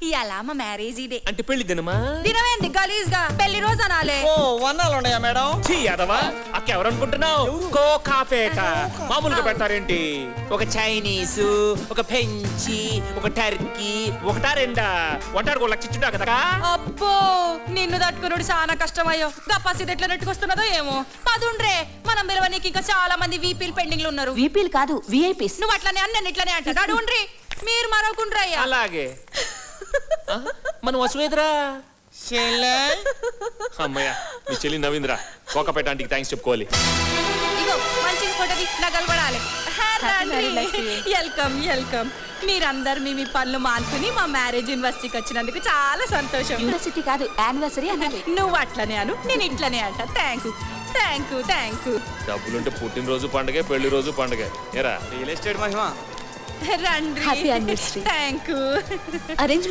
ఇయాల మా marriage day అంటే పెళ్లి దినమా? దినమేంది గలీజ్ గా పెళ్లి రోజు అనాలే. ఓ వన్నాలు ఉన్నాయా మేడం? ఛీ యాదవా, అక్క ఎవరనుకుంటున్నావు? కోకాపేట మామూలుగా పెడతారేంటి? ఒక చైనీస్, ఒక ఫ్రెంచి, ఒక టర్కీ, ఒకటా రెండా వంటారు లక్షించుంటా కదా. అబ్బో నిన్ను తట్టుకున్నాడు చాలా కష్టమయ్యో. గప్పాసి ఎట్లా నెట్టుకొస్తున్నదో ఏమో. పదుండ్రే మనం పిలవనీకి ఇంకా చాలా మంది వీపీలు పెండింగ్ లో ఉన్నారు. వీపీలు కాదు విఐపీస్. నువ్వు అట్లనే అని నేను ఇట్లనే అంటా. అడుండ్రి మీరు మరొకుండ్రయ్యా. అలాగే మనం వసువేదరా అమ్మయ్య మీ చెల్లి నవీంద్ర కోకపేట ఆంటీకి థ్యాంక్స్ చెప్పుకోవాలి. ఇగో మంచిగా ఫోటోది నగలు పడాలి. Welcome welcome. మీరందరు మీ పనులు మానుకుని మా మ్యారేజ్ యూనివర్సిటీకి వచ్చినందుకు చాలా సంతోషం. యూనివర్సిటీ కాదు యానివర్సరీ అనాలి. నువ్వు అట్లనే అను నేను ఇట్లనే అంట. Thank you thank you thank you. డబ్బులుంటే పుట్టినరోజు పండగే పెళ్లి రోజు పండగే. ఏరా రియల్ ఎస్టేట్ మహిమ. రండి. Happy anniversary. Thank you. Arrange